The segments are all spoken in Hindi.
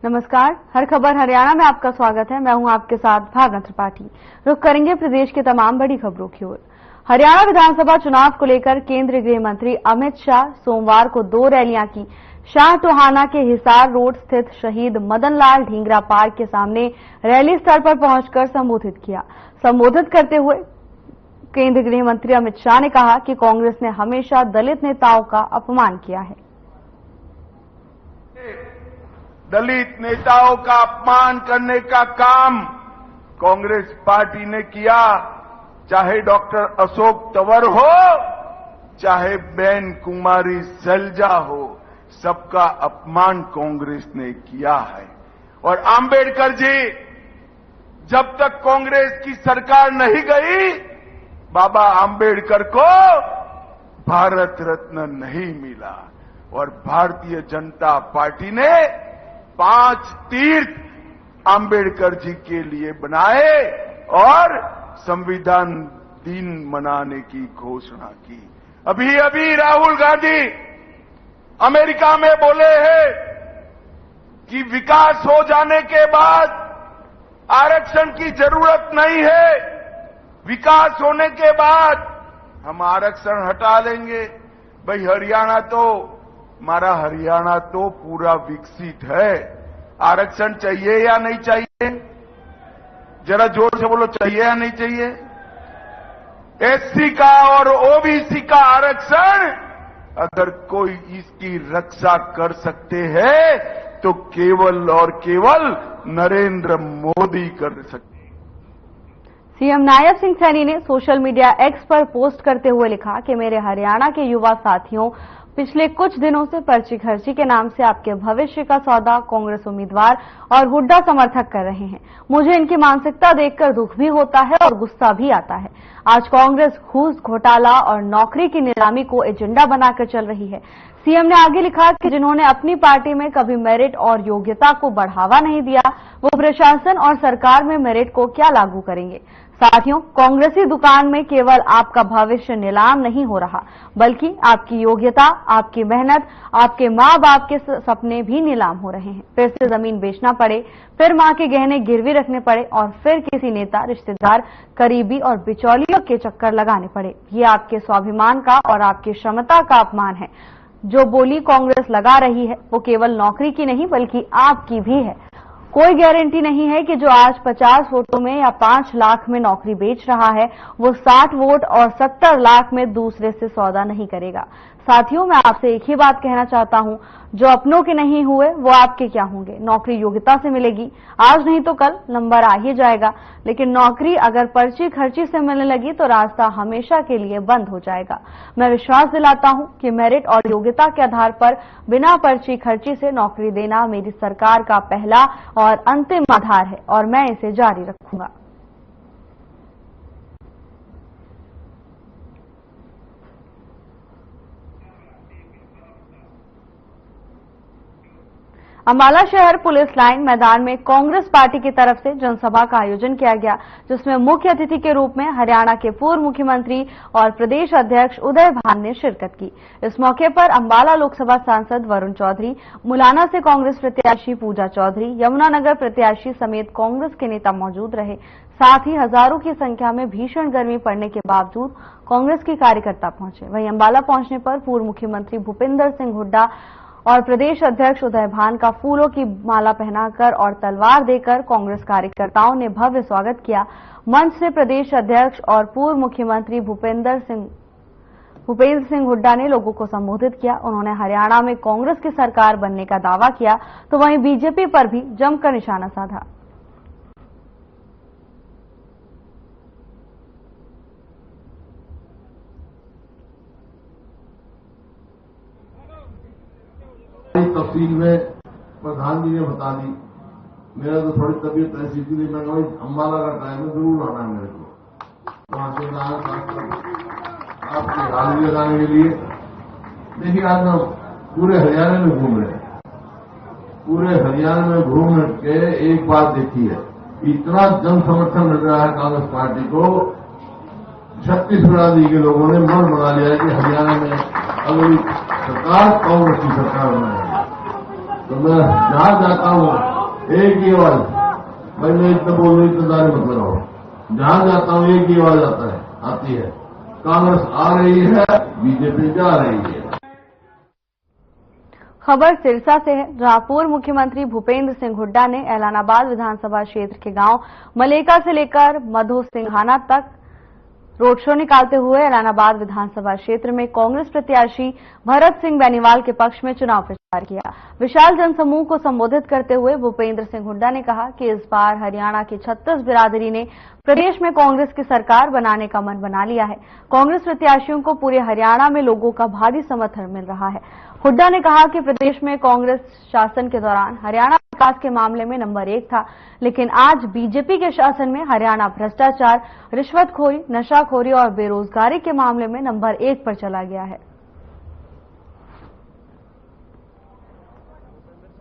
नमस्कार, हर खबर हरियाणा में आपका स्वागत है। मैं हूं आपके साथ भावना त्रिपाठी। रुख करेंगे प्रदेश के तमाम बड़ी खबरों की ओर। हरियाणा विधानसभा चुनाव को लेकर केंद्रीय गृह मंत्री अमित शाह सोमवार को 2 रैलियां की। शाह टोहाना के हिसार रोड स्थित शहीद मदन लाल ढींगरा पार्क के सामने रैली स्थल पर पहुंचकर संबोधित किया। संबोधित करते हुए केंद्रीय गृह मंत्री अमित शाह ने कहा कि कांग्रेस ने हमेशा दलित नेताओं का अपमान किया है। दलित नेताओं का अपमान करने का काम कांग्रेस पार्टी ने किया, चाहे डॉक्टर अशोक तंवर हो, चाहे बेन कुमारी सैलजा हो, सबका अपमान कांग्रेस ने किया है। और आंबेडकर जी, जब तक कांग्रेस की सरकार नहीं गई, बाबा आंबेडकर को भारत रत्न नहीं मिला। और भारतीय जनता पार्टी ने 5 तीर्थ आंबेडकर जी के लिए बनाए और संविधान दिन मनाने की घोषणा की। अभी अभी राहुल गांधी अमेरिका में बोले हैं कि विकास हो जाने के बाद आरक्षण की जरूरत नहीं है, विकास होने के बाद हम आरक्षण हटा लेंगे। भाई हमारा हरियाणा तो पूरा विकसित है। आरक्षण चाहिए या नहीं चाहिए? जरा जोर से बोलो, चाहिए या नहीं चाहिए? एससी का और ओबीसी का आरक्षण अगर कोई इसकी रक्षा कर सकते हैं तो केवल और केवल नरेंद्र मोदी कर सकते। सीएम नायब सिंह सैनी ने सोशल मीडिया एक्स पर पोस्ट करते हुए लिखा कि मेरे हरियाणा के युवा साथियों, पिछले कुछ दिनों से पर्ची खर्ची के नाम से आपके भविष्य का सौदा कांग्रेस उम्मीदवार और हुड्डा समर्थक कर रहे हैं। मुझे इनकी मानसिकता देखकर दुख भी होता है और गुस्सा भी आता है। आज कांग्रेस घूस घोटाला और नौकरी की नीलामी को एजेंडा बनाकर चल रही है। सीएम ने आगे लिखा कि जिन्होंने अपनी पार्टी में कभी मेरिट और योग्यता को बढ़ावा नहीं दिया, वो प्रशासन और सरकार में मेरिट को क्या लागू करेंगे। साथियों, कांग्रेसी दुकान में केवल आपका भविष्य नीलाम नहीं हो रहा, बल्कि आपकी योग्यता, आपकी मेहनत, आपके माँ बाप के सपने भी नीलाम हो रहे हैं। फिर से जमीन बेचना पड़े, फिर माँ के गहने गिरवी रखने पड़े और फिर किसी नेता, रिश्तेदार, करीबी और बिचौलियों के चक्कर लगाने पड़े। ये आपके स्वाभिमान का और आपकी क्षमता का अपमान है। जो बोली कांग्रेस लगा रही है वो केवल नौकरी की नहीं बल्कि आपकी भी है। कोई गारंटी नहीं है कि जो आज 50 वोटों में या 5 लाख में नौकरी बेच रहा है वो 60 वोट और 70 लाख में दूसरे से सौदा नहीं करेगा। साथियों, मैं आपसे एक ही बात कहना चाहता हूं, जो अपनों के नहीं हुए वो आपके क्या होंगे। नौकरी योग्यता से मिलेगी, आज नहीं तो कल नंबर आ ही जाएगा, लेकिन नौकरी अगर पर्ची खर्ची से मिलने लगी तो रास्ता हमेशा के लिए बंद हो जाएगा। मैं विश्वास दिलाता हूं कि मेरिट और योग्यता के आधार पर बिना पर्ची खर्ची से नौकरी देना मेरी सरकार का पहला और अंतिम आधार है और मैं इसे जारी रखूंगा। अंबाला शहर पुलिस लाइन मैदान में कांग्रेस पार्टी की तरफ से जनसभा का आयोजन किया गया, जिसमें मुख्य अतिथि के रूप में हरियाणा के पूर्व मुख्यमंत्री और प्रदेश अध्यक्ष उदय भान ने शिरकत की। इस मौके पर अंबाला लोकसभा सांसद वरुण चौधरी, मुलाना से कांग्रेस प्रत्याशी पूजा चौधरी, यमुनानगर प्रत्याशी समेत कांग्रेस के नेता मौजूद रहे। साथ ही हजारों की संख्या में भीषण गर्मी पड़ने के बावजूद कांग्रेस के कार्यकर्ता पहुंचे। वहीं अंबाला पहुंचने पर पूर्व मुख्यमंत्री भूपेंद्र सिंह हुड्डा और प्रदेश अध्यक्ष उदय भान का फूलों की माला पहनाकर और तलवार देकर कांग्रेस कार्यकर्ताओं ने भव्य स्वागत किया। मंच से प्रदेश अध्यक्ष और पूर्व मुख्यमंत्री भूपेंद्र सिंह हुड्डा ने लोगों को संबोधित किया। उन्होंने हरियाणा में कांग्रेस की सरकार बनने का दावा किया, तो वहीं बीजेपी पर भी जमकर निशाना साधा। तफसील में प्रधान जी ने बता दी। मेरा तो थोड़ी तबीयत ऐसी थी, मैं कहा अंबाला का टाइम है, जरूर आना है मेरे को वहां से आपकी हाजिरी लगाने के लिए। देखिए, आज हम पूरे हरियाणा में घूम रहे हैं। पूरे हरियाणा में घूम के एक बात देखी है, इतना जन समर्थन मिल रहा है कांग्रेस पार्टी को। छत्तीसगढ़ आदि के लोगों ने मन बना लिया है कि हरियाणा में अगली सरकार कांग्रेस की सरकार बनाएगी। तो मैं जहां जाता हूँ एक ही आवाज, भाई मैं इतना बोल रही इतना दारे मत लगाओ, जहां जाता हूँ एक ही आवाज आती है, कांग्रेस आ रही है, बीजेपी जा रही है। खबर सिरसा से है, जहां पूर्व मुख्यमंत्री भूपेंद्र सिंह हुड्डा ने ऐलानाबाद विधानसभा क्षेत्र के गांव मलेका से लेकर मधु सिंघाना तक रोड शो निकालते हुए ऐलानाबाद विधानसभा क्षेत्र में कांग्रेस प्रत्याशी भरत सिंह बेनीवाल के पक्ष में चुनाव प्रचार किया। विशाल जनसमूह को संबोधित करते हुए भूपेंद्र सिंह हुड्डा ने कहा कि इस बार हरियाणा की 36 बिरादरी ने प्रदेश में कांग्रेस की सरकार बनाने का मन बना लिया है। कांग्रेस प्रत्याशियों को पूरे हरियाणा में लोगों का भारी समर्थन मिल रहा है। हुड्डा ने कहा कि प्रदेश में कांग्रेस शासन के दौरान हरियाणा विकास के मामले में नंबर 1 था, लेकिन आज बीजेपी के शासन में हरियाणा भ्रष्टाचार, रिश्वतखोरी, नशाखोरी और बेरोजगारी के मामले में नंबर 1 पर चला गया है।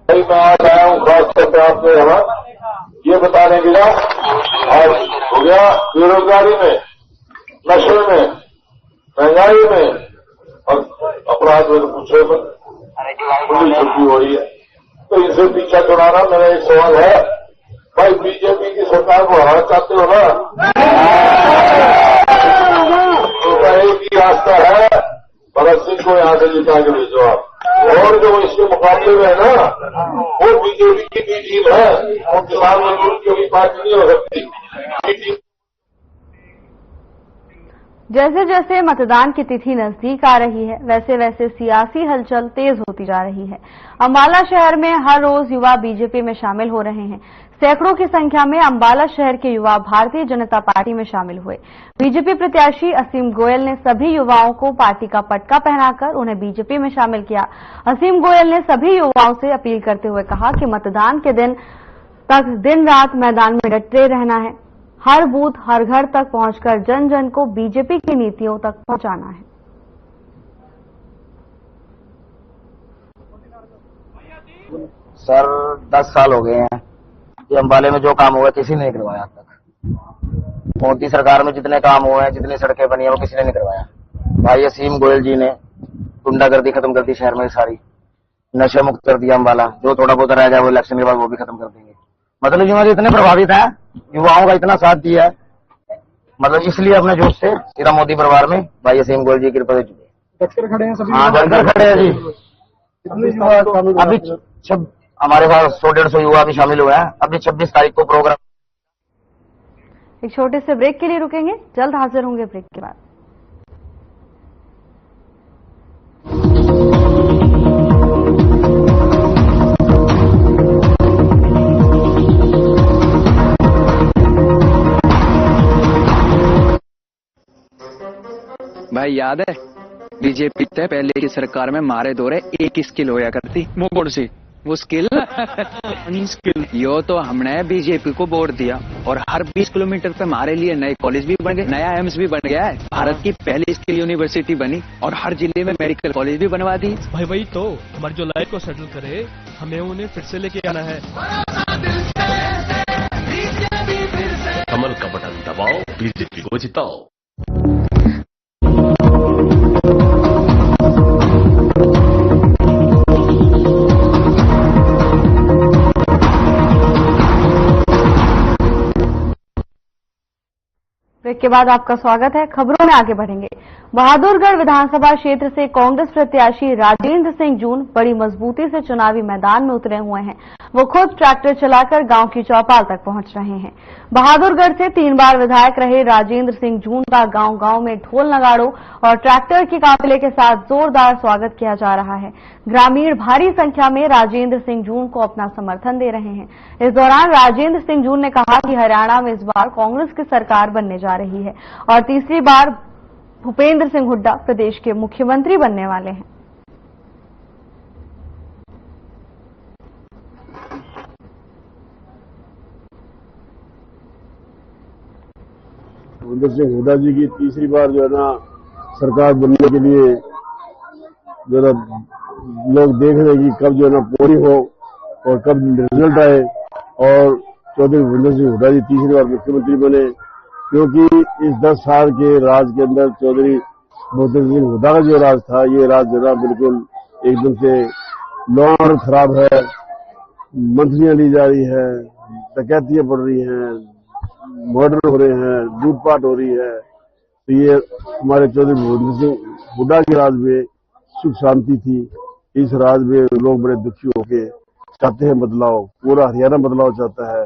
मैं आज आया हूँ खास तौर पर आपके यहाँ ये बताने के लिए, आज हो गया बेरोजगारी में, नशे में, महंगाई में और अपराध में पूछे पर बड़ी छुट्टी हो रही है। तो इनसे पीछा छुड़ाना मेरा एक सवाल है, भाई बीजेपी की सरकार को हराना चाहते हो ना? तो एक ही रास्ता है, भरत सिंह को यहाँ से जिता के भेजो आप, और जो इसके मुकाबले में है ना वो बीजेपी की भी टीम है, और किसान मजदूर की भी पार्टी नहीं हो सकती। जैसे जैसे मतदान की तिथि नजदीक आ रही है, वैसे वैसे सियासी हलचल तेज होती जा रही है। अंबाला शहर में हर रोज युवा बीजेपी में शामिल हो रहे हैं। सैकड़ों की संख्या में अंबाला शहर के युवा भारतीय जनता पार्टी में शामिल हुए। बीजेपी प्रत्याशी असीम गोयल ने सभी युवाओं को पार्टी का पटका पहनाकर उन्हें बीजेपी में शामिल किया। असीम गोयल ने सभी युवाओं से अपील करते हुए कहा कि मतदान के दिन तक दिन रात मैदान में डटे रहना है, हर बूथ हर घर तक पहुंचकर जन जन को बीजेपी की नीतियों तक पहुंचाना है। सर 10 साल हो गए हैं कि अंबाले में जो काम हुआ किसी ने नहीं करवाया अब तक। मोदी सरकार में जितने काम हुए हैं, जितनी सड़कें बनी है, वो किसी ने नहीं करवाया। भाई असीम गोयल जी ने गुंडागर्दी खत्म कर दी, शहर में सारी नशे मुक्त कर दिया अंबाला। जो थोड़ा बहुत रह जाए वो इलेक्शन के बाद वो भी खत्म कर देंगे। मतलब युवा इतने प्रभावित है, युवाओं का इतना साथ दिया है, मतलब इसलिए अपने जोश से सीधा मोदी परिवार में भाई असीम गोयल जी की कृपा से जुड़े। खड़े हैं सभी। हाँ, बनकर खड़े हैं जी। अभी हमारे पास 100-150 युवा भी शामिल हुए हैं। अभी 26 तारीख को प्रोग्राम। एक छोटे से ब्रेक के लिए रुकेंगे, जल्द हाजिर होंगे ब्रेक के बाद। भाई याद है बीजेपी से पहले की सरकार में मारे दौरे एक स्किल होया करती, वो कौन सी? वो स्किल स्किल यो तो हमने बीजेपी को वोट दिया और हर 20 किलोमीटर पे हमारे लिए नए कॉलेज भी बन गए, नया एम्स भी बन गया है, भारत की पहली स्किल यूनिवर्सिटी बनी और हर जिले में मेडिकल कॉलेज भी बनवा दी। भाई वही तो हमारी जो लाइफ को सेटल करे, हमें उन्हें फिर से लेके आना है। कमल का बटन दबाओ, बीजेपी को जिताओ। ब्रेक के बाद आपका स्वागत है। खबरों में आगे बढ़ेंगे। बहादुरगढ़ विधानसभा क्षेत्र से कांग्रेस प्रत्याशी राजेंद्र सिंह जून बड़ी मजबूती से चुनावी मैदान में उतरे हुए हैं। वो खुद ट्रैक्टर चलाकर गांव की चौपाल तक पहुंच रहे हैं। बहादुरगढ़ से 3 बार विधायक रहे राजेंद्र सिंह जून का गांव गांव में ढोल नगाड़ों और ट्रैक्टर के काफिले के साथ जोरदार स्वागत किया जा रहा है। ग्रामीण भारी संख्या में राजेंद्र सिंह जून को अपना समर्थन दे रहे हैं। इस दौरान राजेंद्र सिंह जून ने कहा कि हरियाणा में इस बार कांग्रेस की सरकार बनने जा रही है और तीसरी बार भूपेंद्र सिंह हुड्डा प्रदेश के मुख्यमंत्री बनने वाले हैं। भूपेंद्र सिंह हुड्डा जी की तीसरी बार जो है ना सरकार बनने के लिए जो है लोग देख रहे हैं कि कब जो है ना पोलिंग हो और कब रिजल्ट आए और चौधरी भूपेंद्र सिंह हुड्डा जी तीसरी बार मुख्यमंत्री बने, क्योंकि इस 10 साल के राज के अंदर चौधरी भूपेंद्र सिंह हुड्डा का जो राज था, ये राज जो है बिल्कुल एकदम से लॉ ऑर्डर खराब है, मंथलियां ली जा रही है, डकैतियां बढ़ रही हैं, मर्डर हो रहे हैं, लूटपाट हो रही है। तो ये हमारे चौधरी भूपेंद्र सिंह हुड्डा के राज में सुख शांति थी। इस राज में लोग बड़े दुखी होके चाहते हैं बदलाव, पूरा हरियाणा बदलाव चाहता है।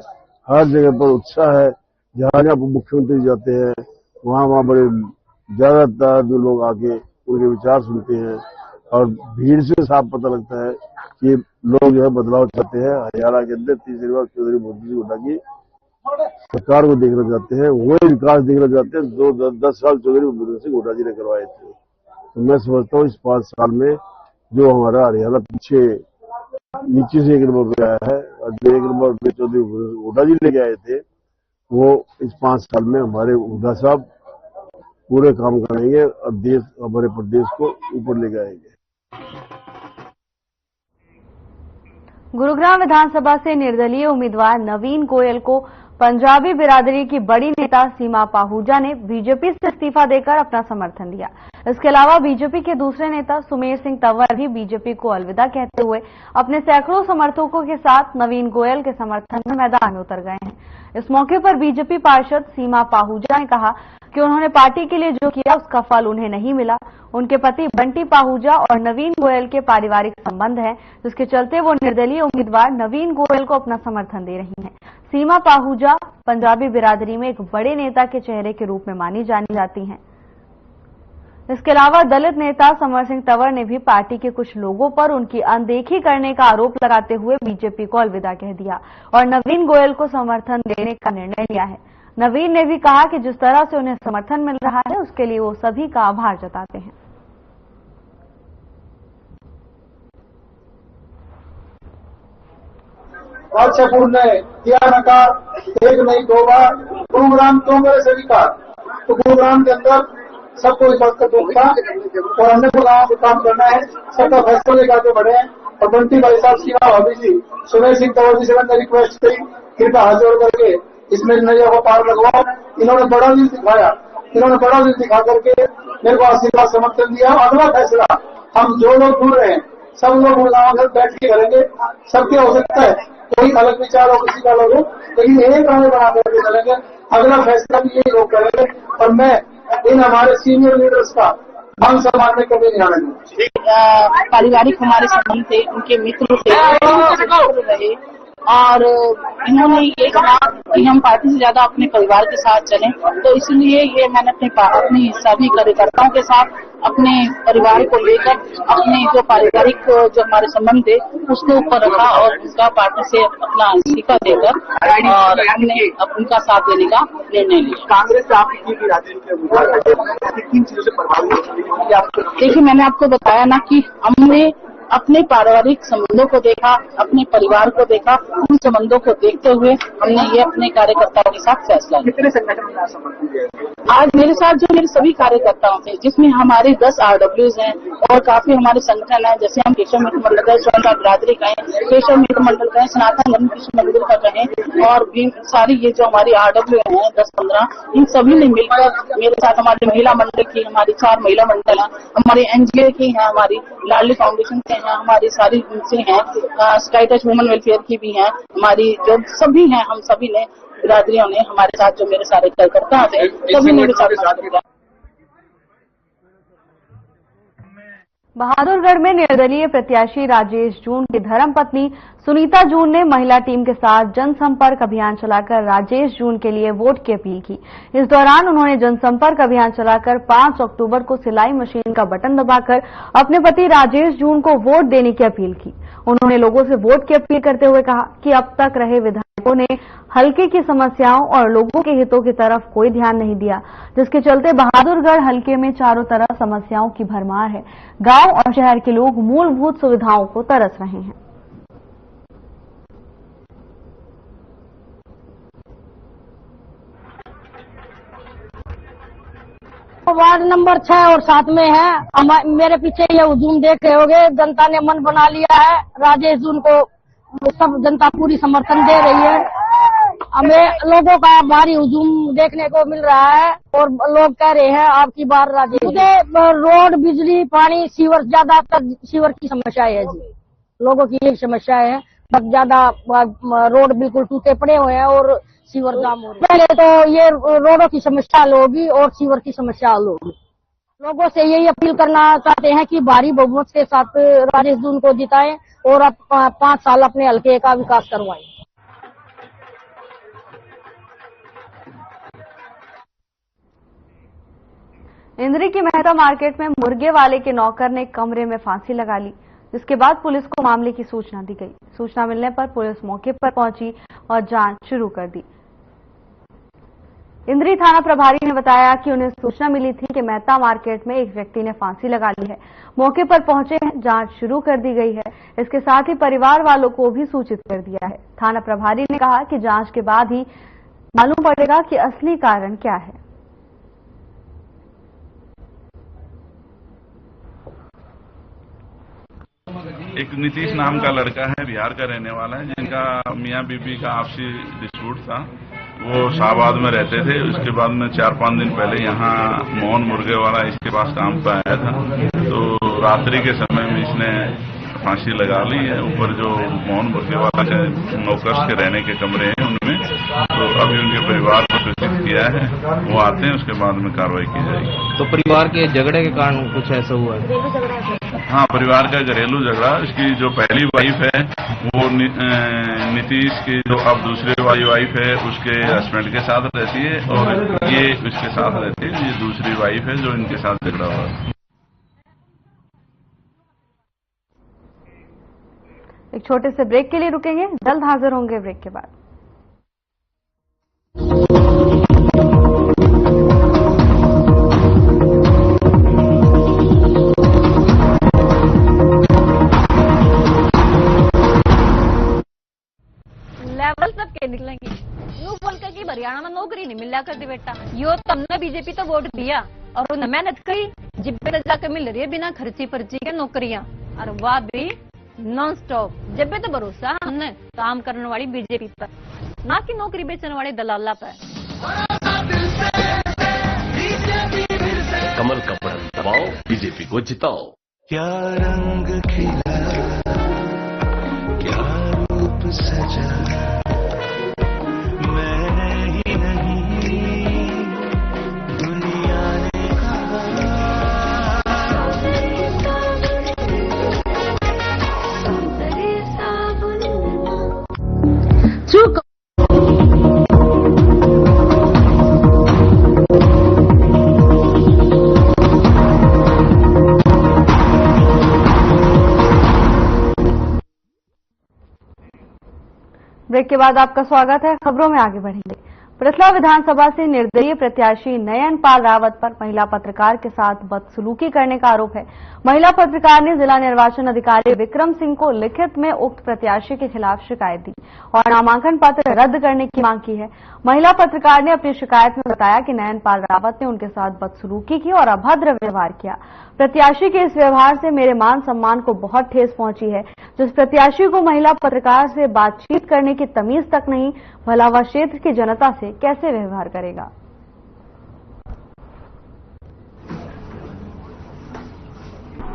हर जगह पर उत्साह है, जहां जहां मुख्यमंत्री जाते हैं वहां बड़े ज्यादातर जो लोग आके उनके विचार सुनते हैं और भीड़ से साफ पता लगता है कि लोग जो है बदलाव चाहते हैं। हरियाणा के अंदर तीसरी बार चौधरी भूपेंद्र सिंह हुड्डा की सरकार को देखना चाहते हैं, वही विकास देखना चाहते हैं जो 10 साल चौधरी भूपेंद्र सिंह हुड्डा जी ने करवाए थे। तो मैं समझता हूँ इस 5 साल में जो हमारा हरियाणा पीछे नीचे से 1 नंबर पे आया है और जो 1 नंबर पे चौधरी हुड्डा जी लेके आए थे, वो इस 5 साल में हमारे हुड्डा साहब पूरे काम करेंगे और देश हमारे प्रदेश को ऊपर लेके आएंगे। गुरुग्राम विधानसभा से निर्दलीय उम्मीदवार नवीन गोयल को पंजाबी बिरादरी की बड़ी नेता सीमा पाहूजा ने बीजेपी से इस्तीफा देकर अपना समर्थन दिया। इसके अलावा बीजेपी के दूसरे नेता सुमेर सिंह तंवर भी बीजेपी को अलविदा कहते हुए अपने सैकड़ों समर्थकों के साथ नवीन गोयल के समर्थन में मैदान में उतर गए हैं। इस मौके पर बीजेपी पार्षद सीमा पाहूजा ने कहा कि उन्होंने पार्टी के लिए जो किया उसका फल उन्हें नहीं मिला। उनके पति बंटी पाहूजा और नवीन गोयल के पारिवारिक संबंध हैं, जिसके चलते वो निर्दलीय उम्मीदवार नवीन गोयल को अपना समर्थन दे रही हैं। सीमा पाहूजा पंजाबी बिरादरी में एक बड़े नेता के चेहरे के रूप में मानी जानी जाती हैं। इसके अलावा दलित नेता समर सिंह तंवर ने भी पार्टी के कुछ लोगों पर उनकी अनदेखी करने का आरोप लगाते हुए बीजेपी को अलविदा कह दिया और नवीन गोयल को समर्थन देने का निर्णय लिया है। नवीन ने भी कहा कि जिस तरह से उन्हें समर्थन मिल रहा है उसके लिए वो सभी का आभार जताते हैं। बादशाहपुर ने किया नकार, 1 नहीं 2 बार। गुरुग्राम क्यों मेरे से विकार? तो गुरुग्राम के अंदर सबको इस बात का दुख था और हमने को काम करना है, सबका फैसला लेकर आगे बढ़े हैं। और बंटी भाई साहब, सीमा भाभी जी, सुमेर सिंह तंवर जी से मैंने रिक्वेस्ट की, कृपया हाथ जोड़ करके इसमें नैया को पार लगवाओ। इन्होंने बड़ा दिल दिखाया, इन्होंने बड़ा दिल दिखा करके मेरे को आशीर्वाद समर्थन दिया। अगला फैसला हम जो लोग ढूंढ रहे हैं सब लोग गुरुग्राम में बैठ के करेंगे। सबके हो सकता है कोई अलग विचार हो, किसी का अलग हो, लेकिन एक राय बना करके चलेंगे। अगला फैसला भी यही लोग करेंगे और मैं इन हमारे सीनियर लीडर्स का मान सम्मान में कभी नहीं आने दूंगा। पारिवारिक हमारे संबंध थे, उनके मित्र थे और इन्होंने ये कहा कि हम पार्टी से ज्यादा अपने परिवार के साथ चलें, तो इसलिए ये मैंने अपने सभी कार्यकर्ताओं के साथ अपने परिवार को लेकर अपने जो पारिवारिक जो हमारे संबंध थे उसके ऊपर रखा और उनका पार्टी से अपना इस्तीफा देकर और हमने उनका साथ देने का निर्णय लिया। कांग्रेस आपकी किन चीजों से प्रभावित? देखिए, मैंने आपको बताया ना कि हमने अपने पारिवारिक संबंधों को देखा, अपने परिवार को देखा, उन संबंधों को देखते हुए हमने ये अपने कार्यकर्ताओं के साथ फैसला लिया। कितने संगठन आज मेरे साथ जो मेरे सभी कार्यकर्ताओं थे, जिसमें हमारे 10 RWs हैं और काफी हमारे संगठन हैं, जैसे हम केशव मित्र मंडल का, स्वतंत्रता बिरादरी का है, केशव मित्र मंडल का है, सनातन धर्म कृष्ण मंदिर का कहें और भी सारी ये जो हमारी RW हैं 10-15, इन सभी ने मिलकर मेरे साथ, हमारे महिला मंडल की हमारी 4 महिला मंडल है, हमारे NGO की है, हमारी लाडली फाउंडेशन के हैं, हमारी सारी उनसे हैं, स्काई टच वुमेन वेलफेयर की भी हैं, हमारी जो सभी हैं, हम सभी ने बिरादरियों ने हमारे साथ जो मेरे सारे कार्यकर्ता थे सभी ने साथ। बहादुरगढ़ में निर्दलीय प्रत्याशी राजेश जून की धर्मपत्नी सुनीता जून ने महिला टीम के साथ जनसंपर्क अभियान चलाकर राजेश जून के लिए वोट की अपील की। इस दौरान उन्होंने जनसंपर्क अभियान चलाकर 5 अक्टूबर को सिलाई मशीन का बटन दबाकर अपने पति राजेश जून को वोट देने की अपील की। उन्होंने लोगों से वोट की अपील करते हुए कहा कि अब तक रहे विधायकों ने हलके की समस्याओं और लोगों के हितों की तरफ कोई ध्यान नहीं दिया, जिसके चलते बहादुरगढ़ हलके में चारों तरफ समस्याओं की भरमार है। गांव और शहर के लोग मूलभूत सुविधाओं को तरस रहे हैं। वार्ड नंबर 6 और 7 में है। मेरे पीछे ये हुजूम देख रहे होगे, जनता ने मन बना लिया है। राजेश जून को सब जनता पूरी समर्थन दे रही है। हमें लोगों का भारी हुजूम देखने को मिल रहा है और लोग कह रहे हैं आपकी बार राजेश। रोड, बिजली, पानी, सीवर, ज्यादातर सीवर की समस्या है जी। लोगों की यही समस्या है। बहुत ज्यादा रोड बिल्कुल टूटे पड़े हुए हैं और सीवर जाम हो रही है। पहले तो ये रोडों की समस्या हल होगी और सीवर की समस्या हल होगी। लोगों से यही अपील करना चाहते हैं कि भारी बहुमत के साथ राजेश जून को जिताएं और अब 5 साल अपने हल्के का विकास करवाएं। इंद्री की मेहता मार्केट में मुर्गे वाले के नौकर ने कमरे में फांसी लगा ली, जिसके बाद पुलिस को मामले की सूचना दी गई। सूचना मिलने पर पुलिस मौके पर पहुंची और जांच शुरू कर दी। इंद्री थाना प्रभारी ने बताया कि उन्हें सूचना मिली थी कि मेहता मार्केट में एक व्यक्ति ने फांसी लगा ली है। मौके पर पहुंचे हैं, जांच शुरू कर दी गई है। इसके साथ ही परिवार वालों को भी सूचित कर दिया है। थाना प्रभारी ने कहा कि जांच के बाद ही मालूम पड़ेगा कि असली कारण क्या है। एक नीतीश नाम का लड़का है, बिहार का रहने वाला है, जिनका मियां बीबी का आपसी डिस्प्यूट था। वो शाहबाद में रहते थे। उसके बाद में 4-5 दिन पहले यहाँ मोहन मुर्गे वाला इसके पास काम पर आया था, तो रात्रि के समय में इसने फांसी लगा ली है। ऊपर जो मोहन मुर्गे वाला के नौकर्स के रहने के कमरे हैं उनमें, तो अभी उनके परिवार को सूचित किया है, वो आते हैं, उसके बाद में कार्रवाई की जाएगी। तो परिवार के झगड़े के कारण कुछ ऐसा हुआ है? हाँ, परिवार का घरेलू झगड़ा। इसकी जो पहली वाइफ है वो नीतीश की जो अब दूसरी वाइफ है उसके हस्बैंड के साथ रहती है, और ये उसके साथ रहती है। ये दूसरी वाइफ है जो इनके साथ झगड़ा हुआ है। एक छोटे से ब्रेक के लिए रुकेंगे, जल्द हाजिर होंगे ब्रेक के बाद। लेवल सबके निकलेंगे। यूं बोल कर कि हरियाणा में नौकरी नहीं मिला करती बेटा, यो तुमने बीजेपी तो वोट दिया और उन्हें मेहनत करी, जिब्बे जाकर मिल रही है बिना खर्ची पर्ची के नौकरियां, और वह भी नॉन स्टॉप। जब भी तो भरोसा हमने काम करने वाली बीजेपी पर, ना कि नौकरी बेचने वाले दलाला पर। कमल का बटन दबाओ, बीजेपी को जिताओ। क्या रंग खिला, क्या रूप सजा, मैंने ही नहीं दुनिया ने चुप। ब्रेक के बाद आपका स्वागत है। खबरों में आगे बढ़ेंगे। पृथला विधानसभा से निर्दलीय प्रत्याशी नयन पाल रावत पर महिला पत्रकार के साथ बदसलूकी करने का आरोप है। महिला पत्रकार ने जिला निर्वाचन अधिकारी विक्रम सिंह को लिखित में उक्त प्रत्याशी के खिलाफ शिकायत दी और नामांकन पत्र रद्द करने की मांग की है। महिला पत्रकार ने अपनी शिकायत में बताया कि नयन पाल रावत ने उनके साथ बदसलूकी की और अभद्र व्यवहार किया। प्रत्याशी के इस व्यवहार से मेरे मान सम्मान को बहुत ठेस पहुंची है। जिस प्रत्याशी को महिला पत्रकार से बातचीत करने की तमीज तक नहीं, भला वह क्षेत्र की जनता से कैसे व्यवहार करेगा।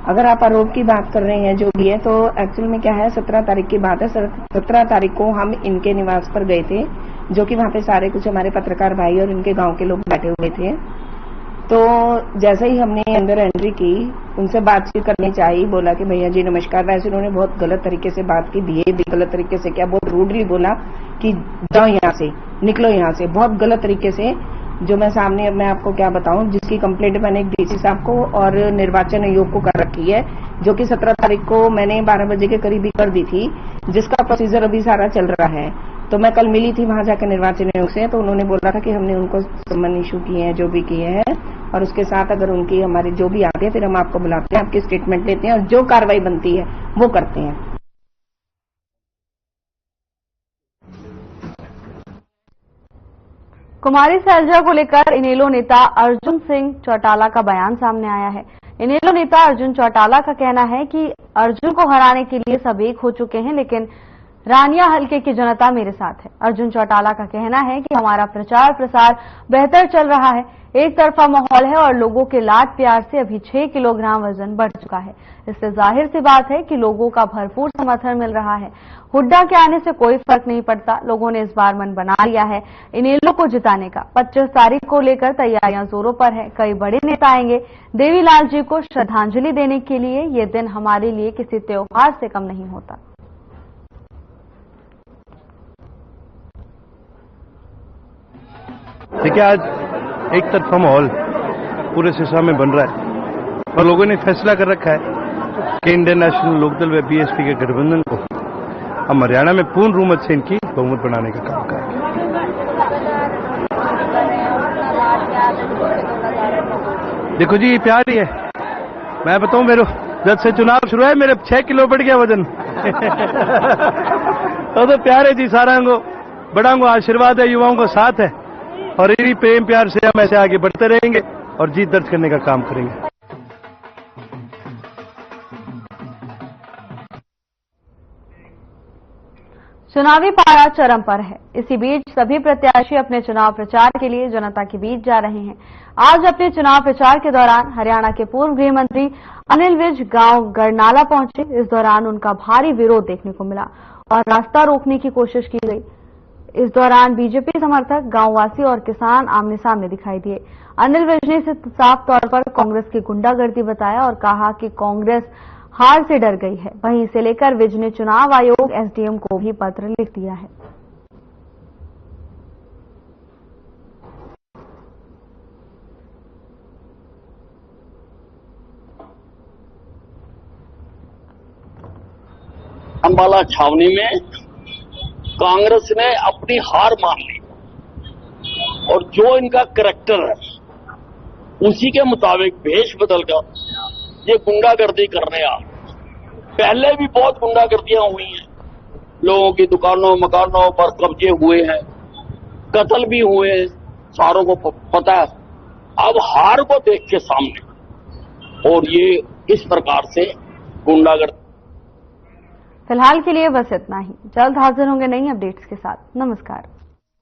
अगर आप आरोप की बात कर रहे हैं जो भी है, तो एक्चुअल में क्या है, 17 तारीख की बात है। 17 तारीख को हम इनके निवास पर गए थे, जो कि वहां पे सारे कुछ हमारे पत्रकार भाई और इनके गांव के लोग बैठे हुए थे। तो जैसे ही हमने अंदर एंट्री की, उनसे बातचीत करनी चाहिए, बोला कि भैया जी नमस्कार। वैसे उन्होंने बहुत गलत तरीके से बात की, बिहेव भी गलत तरीके से किया, बहुत रूडली बोला कि जाओ यहाँ से, निकलो यहाँ से, बहुत गलत तरीके से। जो मैं सामने, अब मैं आपको क्या बताऊं, जिसकी कंप्लेंट मैंने एक डीसी साहब को और निर्वाचन आयोग को कर रखी है, जो कि 17 तारीख को मैंने 12 बजे के करीब ही कर दी थी, जिसका प्रोसीजर अभी सारा चल रहा है। तो मैं कल मिली थी वहां जाकर निर्वाचन आयोग से, तो उन्होंने बोला था कि हमने उनको समन इशू किए हैं, जो भी किए हैं, और उसके साथ अगर उनकी हमारी जो भी आते हैं फिर हम आपको बुलाते हैं, आपकी स्टेटमेंट लेते हैं और जो कार्रवाई बनती है वो करते हैं। कुमारी सैलजा को लेकर इनेलो नेता अर्जुन सिंह चौटाला का बयान सामने आया है। इनेलो नेता अर्जुन चौटाला का कहना है कि अर्जुन को हराने के लिए सब एक हो चुके हैं, लेकिन रानिया हलके की जनता मेरे साथ है। अर्जुन चौटाला का कहना है कि हमारा प्रचार प्रसार बेहतर चल रहा है, एक तरफा माहौल है और लोगों के लाड प्यार से अभी 6 किलोग्राम वजन बढ़ चुका है। इससे जाहिर सी बात है कि लोगों का भरपूर समर्थन मिल रहा है। हुड्डा के आने से कोई फर्क नहीं पड़ता, लोगों ने इस बार मन बना लिया है इनेलो को जिताने का। 25 तारीख को लेकर तैयारियां जोरों पर है। कई बड़े नेता आएंगे देवीलाल जी को श्रद्धांजलि देने के लिए। ये दिन हमारे लिए किसी त्योहार से कम नहीं होता। देखिए, आज एक तरफा माहौल पूरे सिरसा में बन रहा है और लोगों ने फैसला कर रखा है कि इंडियन नेशनल लोकदल व बीएसपी के गठबंधन को हम हरियाणा में पूर्ण रूमत से इनकी बहुमत बनाने का काम करेंगे। देखो जी, ये प्यार ही है। मैं बताऊं, मेरे जब से चुनाव शुरू है मेरे 6 किलो बढ़ गया वजन। तो प्यार है जी, सारा को बड़ा को आशीर्वाद है, युवाओं का साथ है और इन्हीं प्रेम प्यार से हम ऐसे आगे बढ़ते रहेंगे और जीत दर्ज करने का काम करेंगे। चुनावी पारा चरम पर है। इसी बीच सभी प्रत्याशी अपने चुनाव प्रचार के लिए जनता के बीच जा रहे हैं। आज अपने चुनाव प्रचार के दौरान हरियाणा के पूर्व गृह मंत्री अनिल विज गांव गरनाला पहुंचे। इस दौरान उनका भारी विरोध देखने को मिला और रास्ता रोकने की कोशिश की गई। इस दौरान बीजेपी समर्थक, गांववासी और किसान आमने सामने दिखाई दिए। अनिल विज ने इसे साफ तौर पर कांग्रेस की गुंडागर्दी बताया और कहा कि कांग्रेस हार से डर गई है। वहीं इसे लेकर विज ने चुनाव आयोग, एसडीएम को भी पत्र लिख दिया है। अंबाला छावनी में कांग्रेस ने अपनी हार मान ली और जो इनका करैक्टर है उसी के मुताबिक भेष बदलकर ये गुंडागर्दी करने आ। पहले भी बहुत गुंडागर्दियां हुई हैं, लोगों की दुकानों मकानों पर कब्जे हुए हैं, कत्ल भी हुए हैं, सारों को पता है। अब हार को देख के सामने और ये इस प्रकार से गुंडागर्दी। फिलहाल के लिए बस इतना ही। जल्द हाजिर होंगे नई अपडेट्स के साथ। नमस्कार।